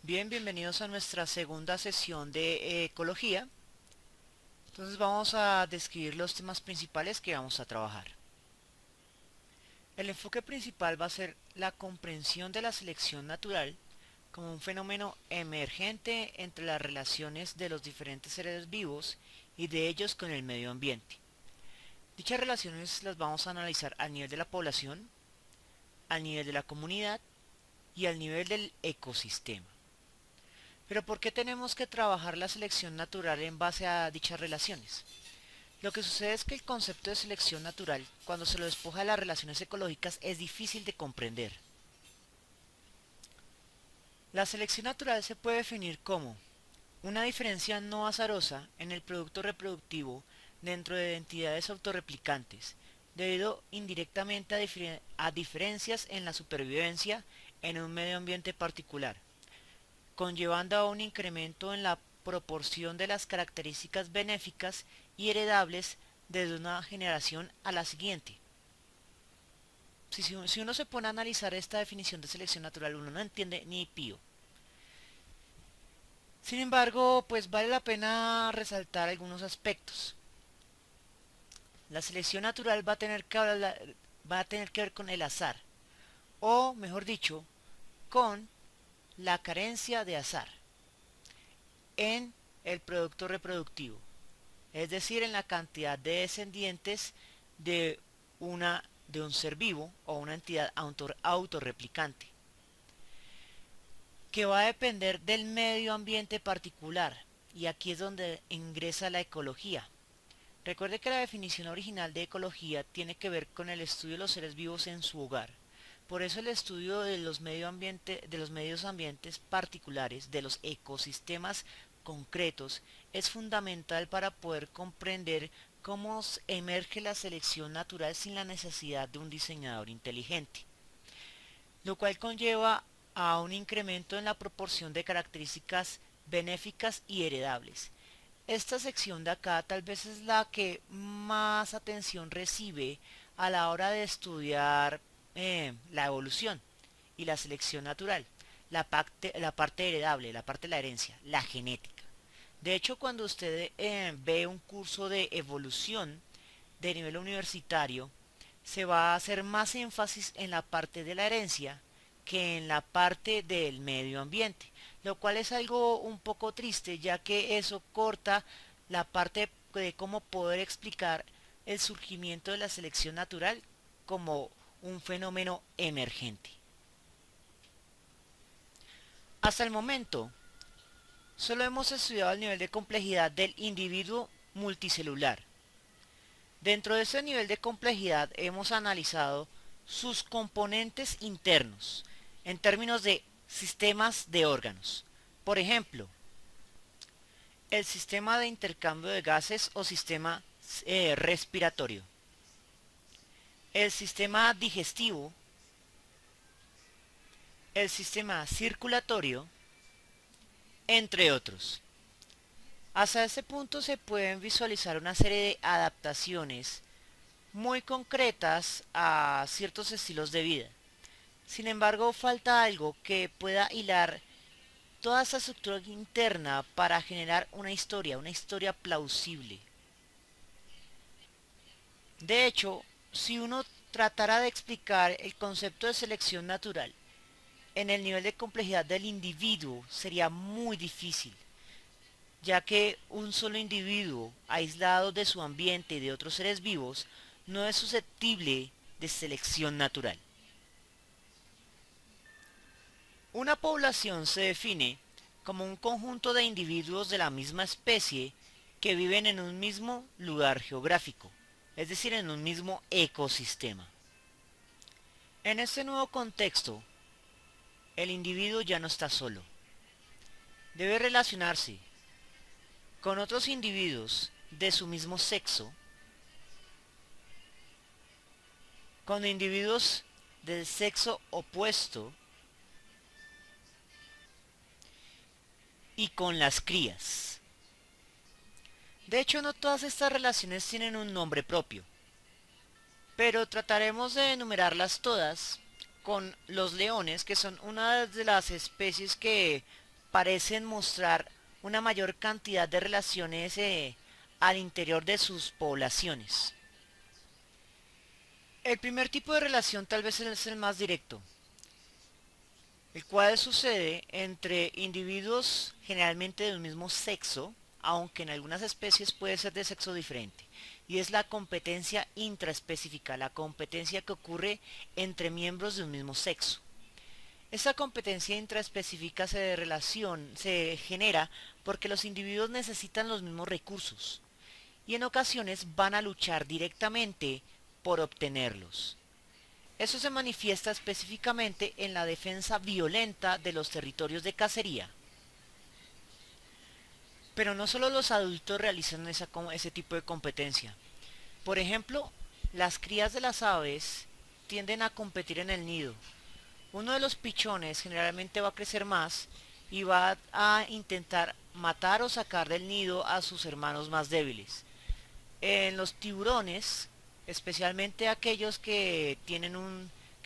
Bienvenidos a nuestra segunda sesión de ecología. Entonces vamos a describir los temas principales que vamos a trabajar. El enfoque principal va a ser la comprensión de la selección natural como un fenómeno emergente entre las relaciones de los diferentes seres vivos y de ellos con el medio ambiente. Dichas relaciones las vamos a analizar al nivel de la población, al nivel de la comunidad y al nivel del ecosistema. Pero ¿por qué tenemos que trabajar la selección natural en base a dichas relaciones? Lo que sucede es que el concepto de selección natural, cuando se lo despoja de las relaciones ecológicas, es difícil de comprender. La selección natural se puede definir como una diferencia no azarosa en el producto reproductivo dentro de entidades autorreplicantes, debido indirectamente a diferencias en la supervivencia en un medio ambiente particular, conllevando a un incremento en la proporción de las características benéficas y heredables desde una generación a la siguiente. Si uno se pone a analizar esta definición de selección natural, uno no entiende ni pío. Sin embargo, pues vale la pena resaltar algunos aspectos. La selección natural va a tener que ver con el azar, o mejor dicho, con la carencia de azar en el producto reproductivo, es decir, en la cantidad de descendientes de, de un ser vivo o una entidad autorreplicante, que va a depender del medio ambiente particular, y aquí es donde ingresa la ecología. Recuerde que la definición original de ecología tiene que ver con el estudio de los seres vivos en su hogar. Por eso el estudio de de los medios ambientes particulares, de los ecosistemas concretos, es fundamental para poder comprender cómo emerge la selección natural sin la necesidad de un diseñador inteligente, lo cual conlleva a un incremento en la proporción de características benéficas y heredables. Esta sección de acá tal vez es la que más atención recibe a la hora de estudiar la evolución y la selección natural, la parte heredable, la parte de la herencia, la genética. De hecho, cuando usted ve un curso de evolución de nivel universitario, se va a hacer más énfasis en la parte de la herencia que en la parte del medio ambiente, lo cual es algo un poco triste, ya que eso corta la parte de cómo poder explicar el surgimiento de la selección natural como un fenómeno emergente. Hasta el momento, solo hemos estudiado el nivel de complejidad del individuo multicelular. Dentro de ese nivel de complejidad hemos analizado sus componentes internos en términos de sistemas de órganos. Por ejemplo, el sistema de intercambio de gases o sistema respiratorio, el sistema digestivo, el sistema circulatorio, entre otros. Hasta este punto se pueden visualizar una serie de adaptaciones muy concretas a ciertos estilos de vida. Sin embargo, falta algo que pueda hilar toda esa estructura interna para generar una historia plausible. De hecho, si uno tratara de explicar el concepto de selección natural en el nivel de complejidad del individuo, sería muy difícil, ya que un solo individuo, aislado de su ambiente y de otros seres vivos, no es susceptible de selección natural. Una población se define como un conjunto de individuos de la misma especie que viven en un mismo lugar geográfico, es decir, en un mismo ecosistema. En este nuevo contexto, el individuo ya no está solo. Debe relacionarse con otros individuos de su mismo sexo, con individuos del sexo opuesto y con las crías. De hecho, no todas estas relaciones tienen un nombre propio, pero trataremos de enumerarlas todas con los leones, que son una de las especies que parecen mostrar una mayor cantidad de relaciones al interior de sus poblaciones. El primer tipo de relación tal vez es el más directo, el cual sucede entre individuos generalmente del mismo sexo, aunque en algunas especies puede ser de sexo diferente, y es la competencia intraespecífica, la competencia que ocurre entre miembros de un mismo sexo. Esta competencia intraespecífica se genera porque los individuos necesitan los mismos recursos y en ocasiones van a luchar directamente por obtenerlos. Eso se manifiesta específicamente en la defensa violenta de los territorios de cacería. Pero no solo los adultos realizan ese tipo de competencia. Por ejemplo, las crías de las aves tienden a competir en el nido. Uno de los pichones generalmente va a crecer más y va a intentar matar o sacar del nido a sus hermanos más débiles. En los tiburones, especialmente aquellos que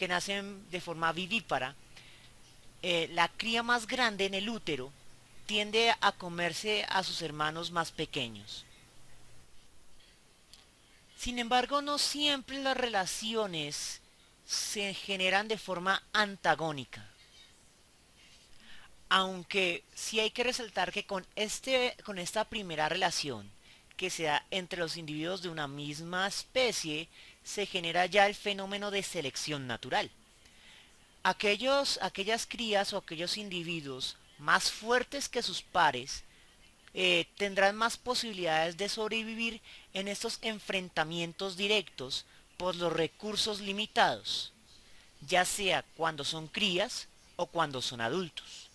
nacen de forma vivípara, la cría más grande en el útero tiende a comerse a sus hermanos más pequeños. Sin embargo, no siempre las relaciones se generan de forma antagónica. Aunque sí hay que resaltar que con esta primera relación que se da entre los individuos de una misma especie, se genera ya el fenómeno de selección natural. Aquellas crías o aquellos individuos más fuertes que sus pares tendrán más posibilidades de sobrevivir en estos enfrentamientos directos por los recursos limitados, ya sea cuando son crías o cuando son adultos.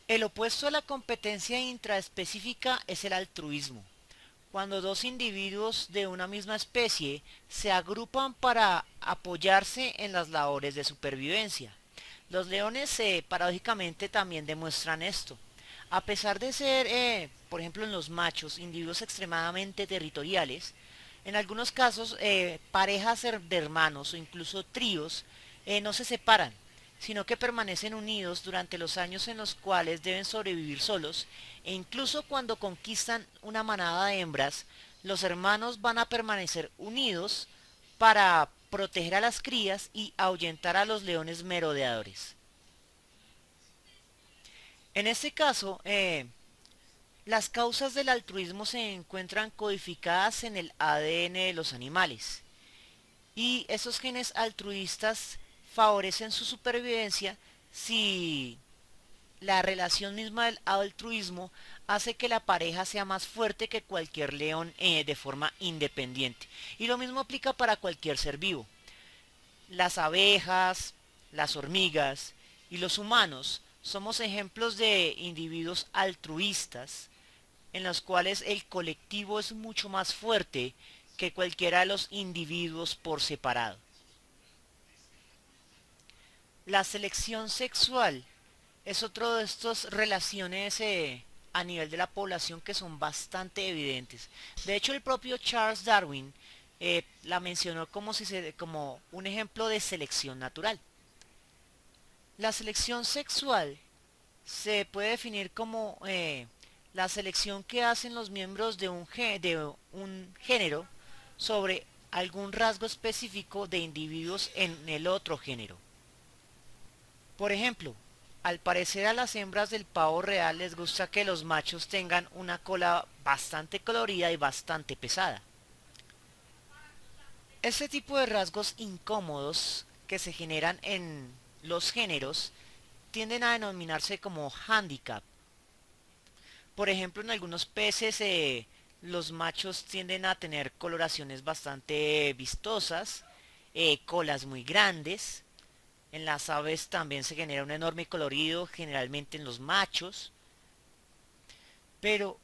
El opuesto a la competencia intraespecífica es el altruismo, cuando dos individuos de una misma especie se agrupan para apoyarse en las labores de supervivencia. Los leones paradójicamente también demuestran esto. A pesar de ser, por ejemplo en los machos, individuos extremadamente territoriales, en algunos casos parejas de hermanos o incluso tríos no se separan, sino que permanecen unidos durante los años en los cuales deben sobrevivir solos, e incluso cuando conquistan una manada de hembras, los hermanos van a permanecer unidos para proteger a las crías y ahuyentar a los leones merodeadores. En este caso, las causas del altruismo se encuentran codificadas en el ADN de los animales y esos genes altruistas favorecen su supervivencia si la relación misma del altruismo hace que la pareja sea más fuerte que cualquier león de forma independiente. Y lo mismo aplica para cualquier ser vivo. Las abejas, las hormigas y los humanos somos ejemplos de individuos altruistas en los cuales el colectivo es mucho más fuerte que cualquiera de los individuos por separado. La selección sexual es otro de estas relaciones a nivel de la población que son bastante evidentes. De hecho, el propio Charles Darwin la mencionó como un ejemplo de selección natural. La selección sexual se puede definir como la selección que hacen los miembros de un género sobre algún rasgo específico de individuos en el otro género. Por ejemplo, al parecer a las hembras del pavo real les gusta que los machos tengan una cola bastante colorida y bastante pesada. Este tipo de rasgos incómodos que se generan en los géneros tienden a denominarse como handicap. Por ejemplo, en algunos peces los machos tienden a tener coloraciones bastante vistosas, colas muy grandes. En las aves también se genera un enorme colorido, generalmente en los machos. Pero,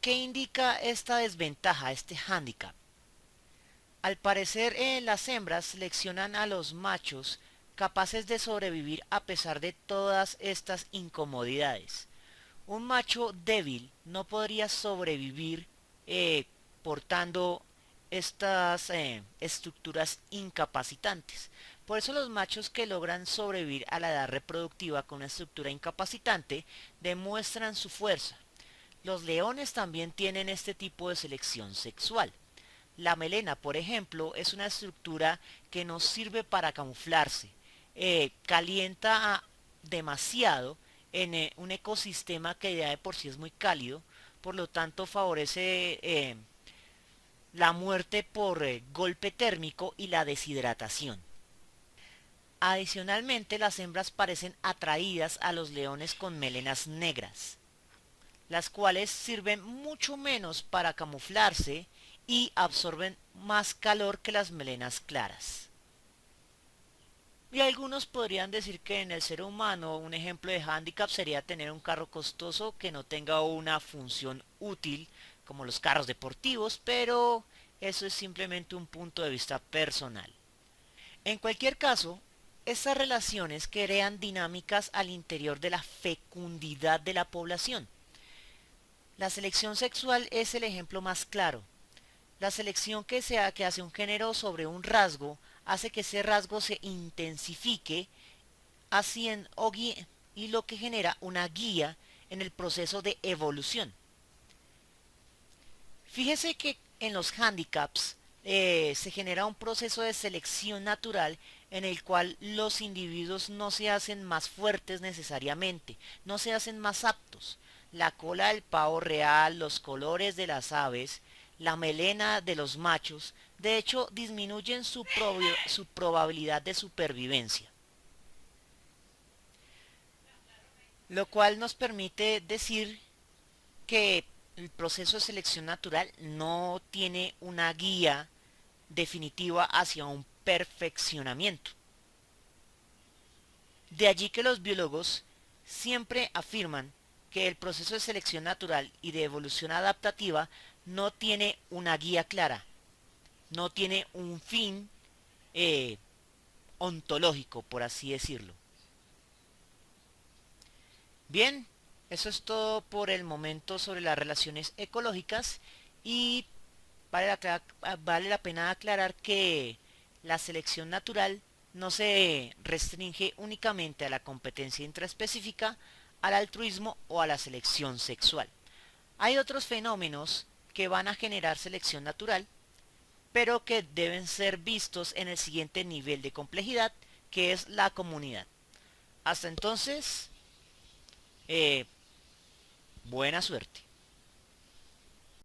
¿qué indica esta desventaja, este hándicap? Al parecer, las hembras seleccionan a los machos capaces de sobrevivir a pesar de todas estas incomodidades. Un macho débil no podría sobrevivir portando estas estructuras incapacitantes. Por eso los machos que logran sobrevivir a la edad reproductiva con una estructura incapacitante demuestran su fuerza. Los leones también tienen este tipo de selección sexual. La melena, por ejemplo, es una estructura que nos sirve para camuflarse. Calienta demasiado en un ecosistema que ya de por sí es muy cálido, por lo tanto favorece la muerte por golpe térmico y la deshidratación. Adicionalmente, las hembras parecen atraídas a los leones con melenas negras, las cuales sirven mucho menos para camuflarse y absorben más calor que las melenas claras. Y algunos podrían decir que en el ser humano un ejemplo de hándicap sería tener un carro costoso que no tenga una función útil como los carros deportivos, pero eso es simplemente un punto de vista personal. En cualquier caso, estas relaciones crean dinámicas al interior de la fecundidad de la población. La selección sexual es el ejemplo más claro. La selección que hace un género sobre un rasgo hace que ese rasgo se intensifique y lo que genera una guía en el proceso de evolución. Fíjese que en los handicaps se genera un proceso de selección natural en el cual los individuos no se hacen más fuertes necesariamente, no se hacen más aptos. La cola del pavo real, los colores de las aves, la melena de los machos, de hecho disminuyen su probabilidad de supervivencia. Lo cual nos permite decir que el proceso de selección natural no tiene una guía definitiva hacia un perfeccionamiento. De allí que los biólogos siempre afirman que el proceso de selección natural y de evolución adaptativa no tiene una guía clara, no tiene un fin eh, ontológico, por así decirlo. Bien, eso es todo por el momento sobre las relaciones ecológicas y vale la pena aclarar que la selección natural no se restringe únicamente a la competencia intraespecífica, al altruismo o a la selección sexual. Hay otros fenómenos que van a generar selección natural, pero que deben ser vistos en el siguiente nivel de complejidad, que es la comunidad. Hasta entonces, buena suerte.